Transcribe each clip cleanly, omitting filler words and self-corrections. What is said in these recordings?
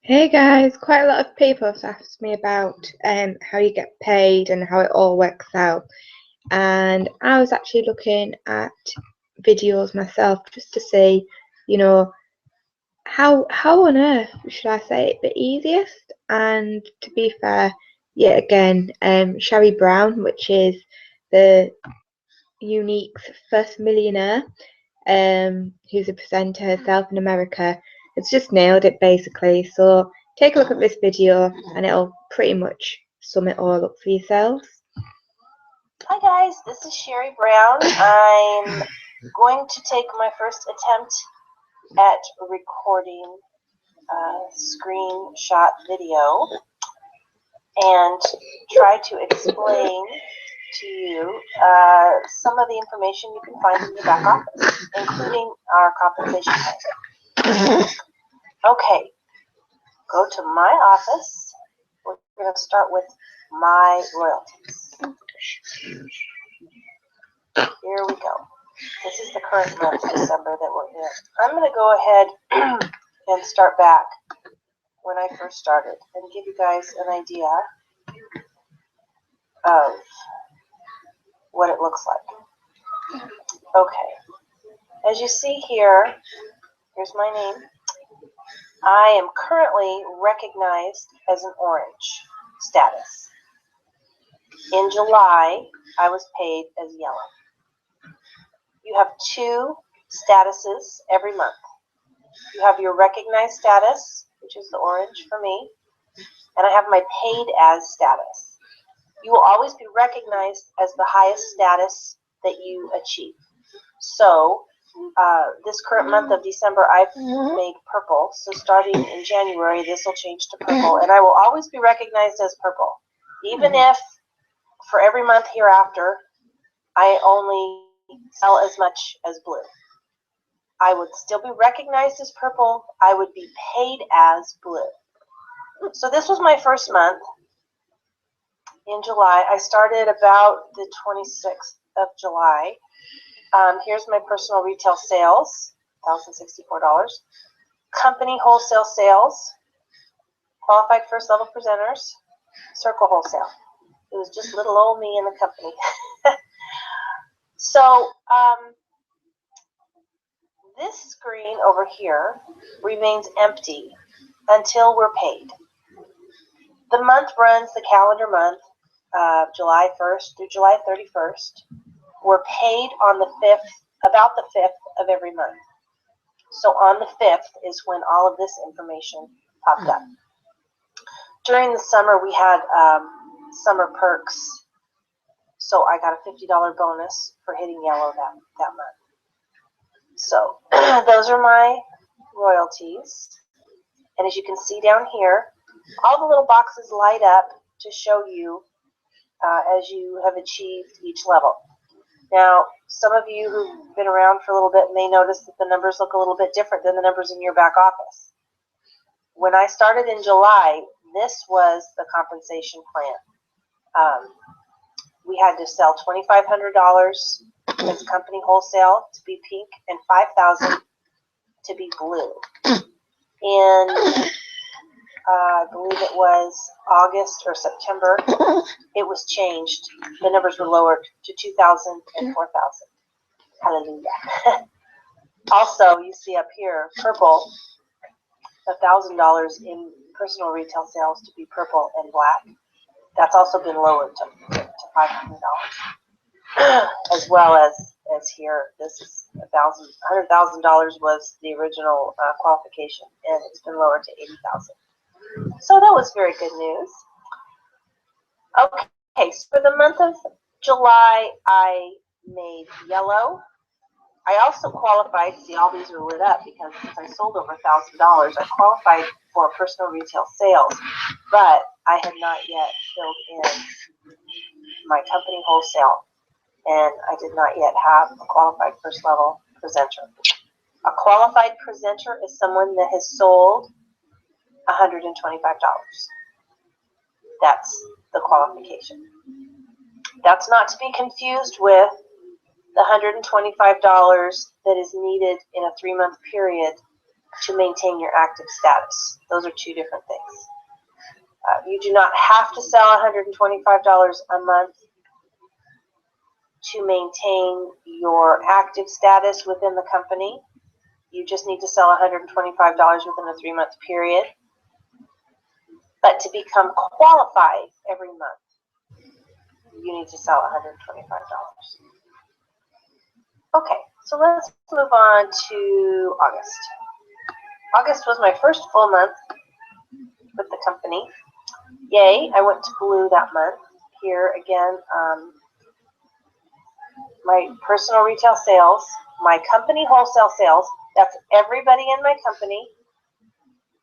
Hey guys, quite a lot of people have asked me about how you get paid and how it all works out. And I was actually looking at videos myself just to see, you know, how on earth should I say it the easiest? And to be fair, yet again, Sherry Brown, which is the Younique's first millionaire, who's a presenter herself in America, has just nailed it basically. So take a look at this video and it'll pretty much sum it all up for yourselves. Hi guys, this is Sherry Brown. I'm going to take my first attempt at recording a screenshot video and try to explain to you some of the information you can find in your back office, including our compensation plan. Okay, go to my office. We're going to start with my royalties. Here we go. This is the current month, December, that we're in. I'm going to go ahead and start back when I first started and give you guys an idea of what it looks like. Okay. As you see here, here's my name. I am currently recognized as an orange status. In July, I was paid as yellow. You have two statuses every month. You have your recognized status, which is the orange for me, and I have my paid as status. You will always be recognized as the highest status that you achieve. So this current month of December, I've made purple. So starting in January, this will change to purple, and I will always be recognized as purple, even if for every month hereafter, I only sell as much as blue. I would still be recognized as purple. I would be paid as blue. So this was my first month in July. I started about the 26th of July. Here's my personal retail sales, $1,064. Company wholesale sales, qualified first level presenters, circle wholesale. It was just little old me in the company. So this screen over here remains empty until we're paid. The month runs the calendar month, July 1st through July 31st. We're paid on the 5th, about the 5th of every month. So on the 5th is when all of this information popped up. During the summer, we had summer perks. So I got a $50 bonus for hitting yellow that month. So those are my royalties. And as you can see down here, all the little boxes light up to show you as you have achieved each level. Now, some of you who've been around for a little bit may notice that the numbers look a little bit different than the numbers in your back office. When I started in July, this was the compensation plan. We had to sell $2,500 as company wholesale to be pink and $5,000 to be blue. In I believe it was August or September, it was changed. The numbers were lowered to $2,000 and $4,000. Hallelujah. Also, you see up here, purple, $1,000 in personal retail sales to be purple and black. That's also been lowered to $500. As well as here, this is $100,000 was the original qualification, and it's been lowered to $80,000. So that was very good news. Okay, so for the month of July, I made yellow. I also qualified, see all these are lit up because since I sold over $1,000, I qualified for personal retail sales, but I had not yet filled in my company wholesale, and I did not yet have a qualified first level presenter. A qualified presenter is someone that has sold $125. That's the qualification. That's not to be confused with the $125 that is needed in a 3-month period to maintain your active status. Those are two different things. You do not have to sell $125 a month to maintain your active status within the company. You just need to sell $125 within a 3-month period. But to become qualified every month, you need to sell $125. Okay, so let's move on to August. August was my first full month with the company. Yay, I went to blue that month. Here again, my personal retail sales, my company wholesale sales, that's everybody in my company,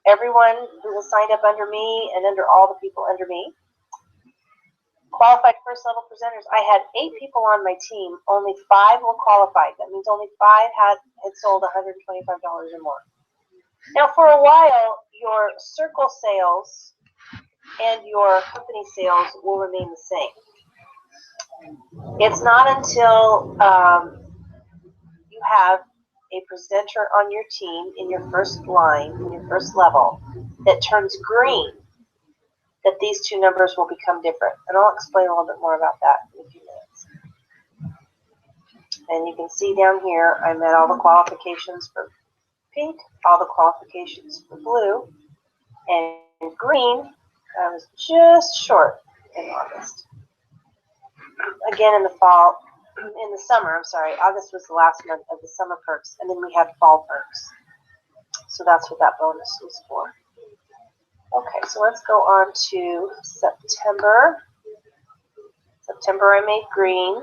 everyone who was signed up under me and under all the people under me. Qualified first level presenters, I had 8 people on my team, only 5 were qualified. That means only 5 had sold $125 or more. Now for a while, your circle sales and your company sales will remain the same. It's not until you have a presenter on your team in your first line, in your first level, that turns green, that these two numbers will become different. And I'll explain a little bit more about that in a few minutes. And you can see down here, I met all the qualifications for pink, all the qualifications for blue, and green, I was just short in August. Again in the fall, in the summer, I'm sorry, August was the last month of the summer perks, and then we had fall perks. So that's what that bonus was for. Okay, so let's go on to September. September I made green.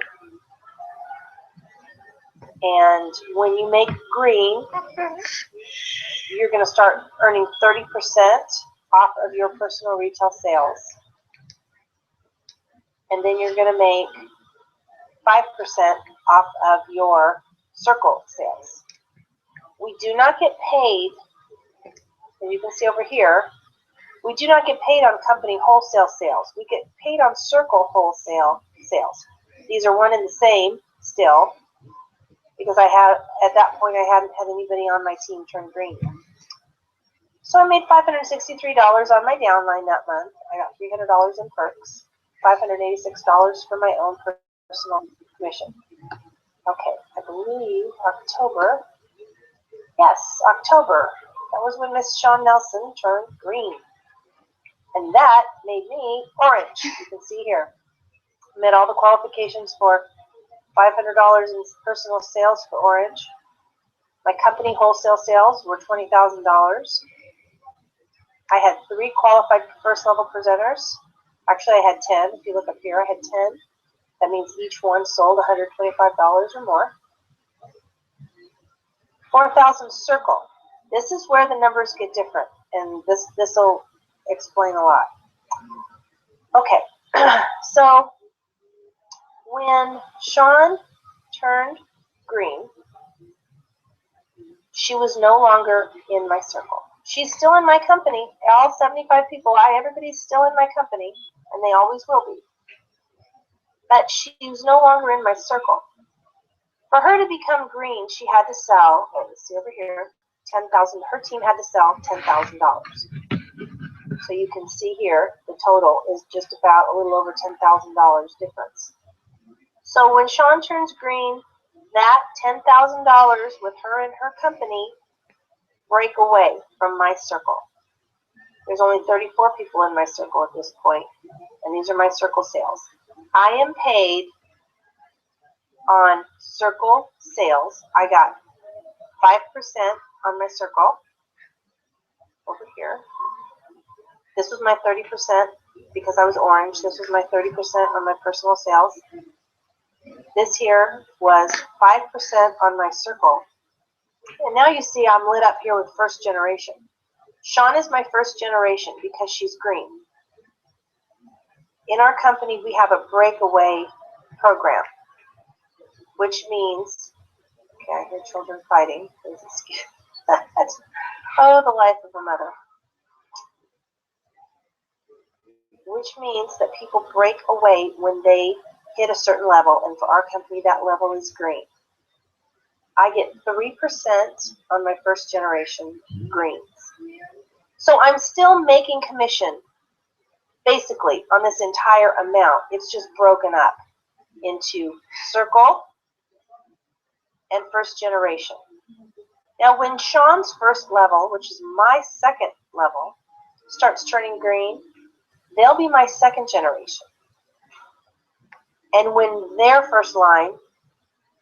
And when you make green, you're going to start earning 30% off of your personal retail sales. And then you're going to make 5% off of your circle sales. We do not get paid, and you can see over here, we do not get paid on company wholesale sales. We get paid on circle wholesale sales. These are one and the same still, because at that point I hadn't had anybody on my team turn green. So I made $563 on my downline that month. I got $300 in perks, $586 for my own personal commission. Okay, I believe October. Yes, October. That was when Miss Shawn Nelson turned green. And that made me orange. You can see here. Met all the qualifications for $500 in personal sales for orange. My company wholesale sales were $20,000. I had 3 qualified first level presenters. Actually, I had 10. If you look up here, I had 10. That means each one sold $125 or more. 4,000 circle. This is where the numbers get different, and this will explain a lot. Okay, so when Shawn turned green, she was no longer in my circle. She's still in my company. All 75 people, everybody's still in my company, and they always will be. But she's no longer in my circle. For her to become green, she had to sell, let's see over here, $10,000. Her team had to sell $10,000. So you can see here, the total is just about a little over $10,000 difference. So when Shawn turns green, that $10,000 with her and her company break away from my circle. There's only 34 people in my circle at this point, and these are my circle sales. I am paid on circle sales. I got 5% on my circle over here. This was my 30% because I was orange. This was my 30% on my personal sales. This here was 5% on my circle. And now you see I'm lit up here with first generation. Shawn is my first generation because she's green. In our company, we have a breakaway program, which means, okay, I hear children fighting. Please excuse that. Oh, the life of a mother. Which means that people break away when they hit a certain level, and for our company, that level is green. I get 3% on my first generation greens. So I'm still making commission, basically, on this entire amount. It's just broken up into circle and first generation. Now, when Sean's first level, which is my second level, starts turning green, they'll be my second generation. And when their first line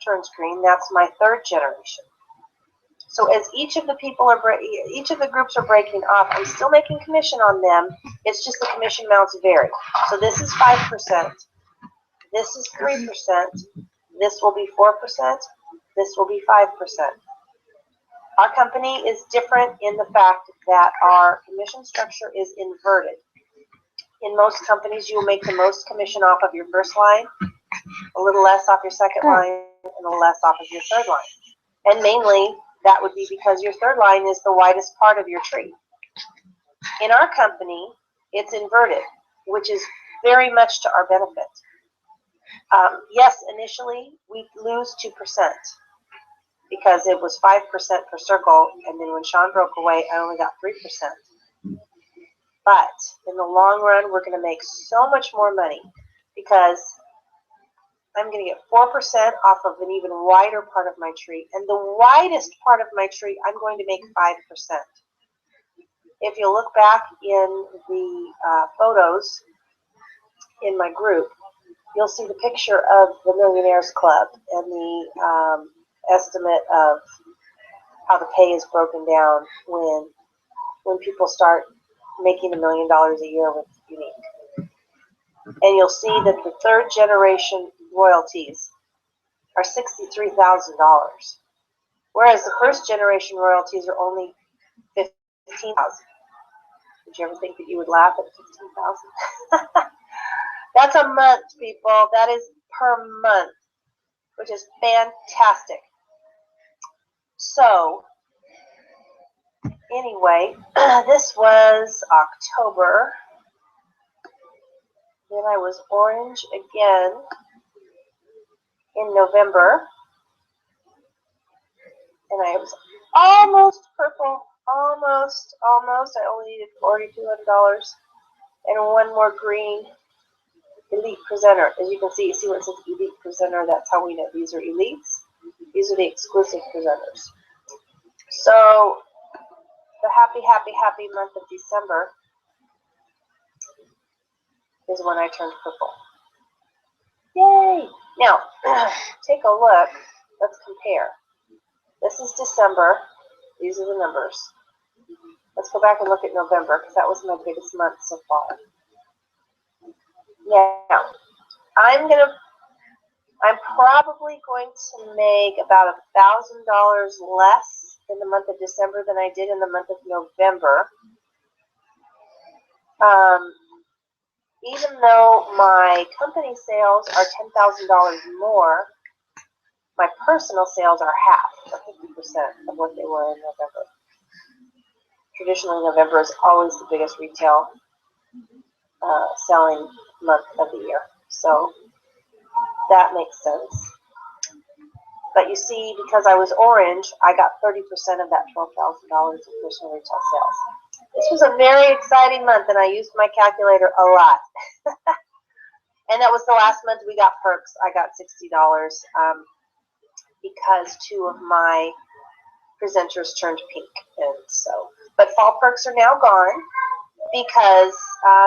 turns green, that's my third generation. So as each of the groups are breaking off, I'm still making commission on them. It's just the commission amounts vary. So this is 5%. This is 3%. This will be 4%. This will be 5%. Our company is different in the fact that our commission structure is inverted. In most companies, you will make the most commission off of your first line, a little less off your second line, and a little less off of your third line. And mainly, that would be because your third line is the widest part of your tree. In our company, it's inverted, which is very much to our benefit. Yes, initially, we lose 2% because it was 5% per circle, and then when Sean broke away, I only got 3%. But in the long run, we're going to make so much more money because I'm going to get 4% off of an even wider part of my tree. And the widest part of my tree, I'm going to make 5%. If you look back in the photos in my group, you'll see the picture of the Millionaires Club and the estimate of how the pay is broken down when people start making $1 million a year with Younique. And you'll see that the third generation royalties are $63,000, whereas the first generation royalties are only $15,000. Did you ever think that you would laugh at $15,000? That's a month, people. That is per month, which is fantastic. So, anyway, this was October. Then I was orange again in November. And I was almost purple. Almost. I only needed $4,200. And one more green. Elite presenter. As you can see what it says elite presenter. That's how we know these are elites. These are the exclusive presenters. So, the happy month of December is when I turned purple. Yay! Now, take a look. Let's compare. This is December. These are the numbers. Let's go back and look at November because that was my biggest month so far. Now, I'm probably going to make about $1,000 less in the month of December than I did in the month of November. Even though my company sales are $10,000 more, my personal sales are half, or 50% of what they were in November. Traditionally, November is always the biggest retail selling month of the year. So that makes sense. But you see, because I was orange, I got 30% of that $12,000 in personal retail sales. This was a very exciting month, and I used my calculator a lot. And that was the last month we got perks. I got $60 because two of my presenters turned pink. And so, but fall perks are now gone because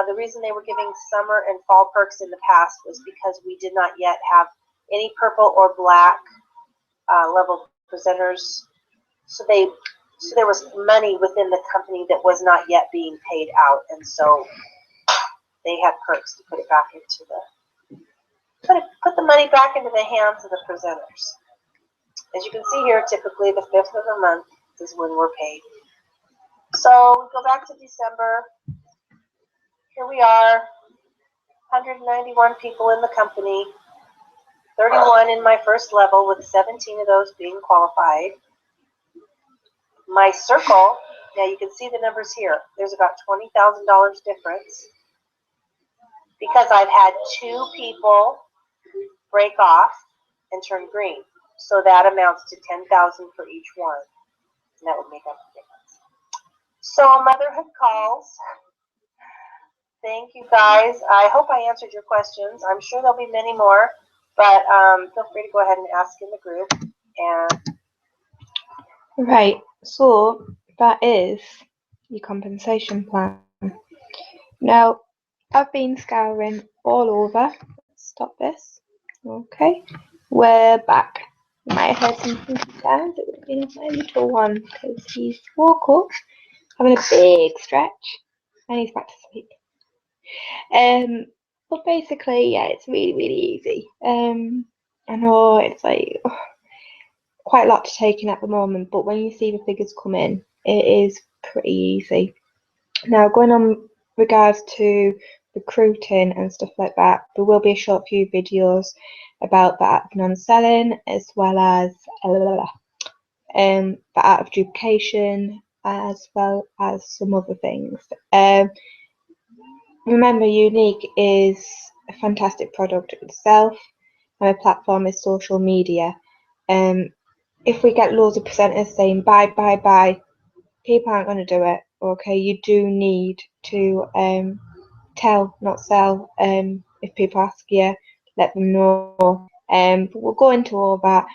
the reason they were giving summer and fall perks in the past was because we did not yet have any purple or black level presenters. So there was money within the company that was not yet being paid out, and so they had perks to put it back into put the money back into the hands of the presenters. As you can see here, typically the 5th of the month is when we're paid. So we go back to December. Here we are, 191 people in the company, 31 in my first level, with 17 of those being qualified. My circle, now you can see the numbers here. There's about $20,000 difference because I've had 2 people break off and turn green. So that amounts to 10,000 for each one. And that would make up the difference. So motherhood calls. Thank you guys. I hope I answered your questions. I'm sure there'll be many more, but feel free to go ahead and ask in the group. And Right, so that is your compensation plan. Now, I've been scouring all over. Let's stop this. Okay, we're back. You might have heard some sounds. It would have been my little one because he's woke up, having a big stretch, and he's back to sleep. But basically, yeah, it's really, really easy. I know it's like quite a lot to take in at the moment, but when you see the figures come in, it is pretty easy. Now, going on regards to recruiting and stuff like that, there will be a short few videos about the art of non-selling, as well as the art of duplication, as well as some other things. Remember, Younique is a fantastic product itself, and a platform is social media. If we get loads of presenters saying buy, buy, buy, people aren't going to do it. Okay, you do need to tell, not sell. If people ask you, let them know. But we'll go into all that,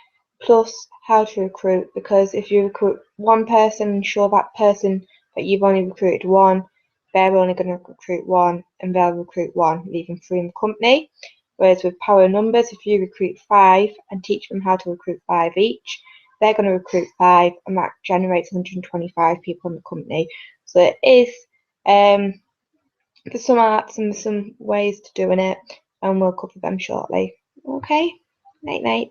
plus how to recruit, because if you recruit one person and show that person that you've only recruited one, they're only going to recruit one, and they'll recruit one, leaving three in the company. Whereas with power numbers, if you recruit 5 and teach them how to recruit 5 each, they're going to recruit 5, and that generates 125 people in the company. So it is, there's some arts and some ways to doing it, and we'll cover them shortly. Okay, night night.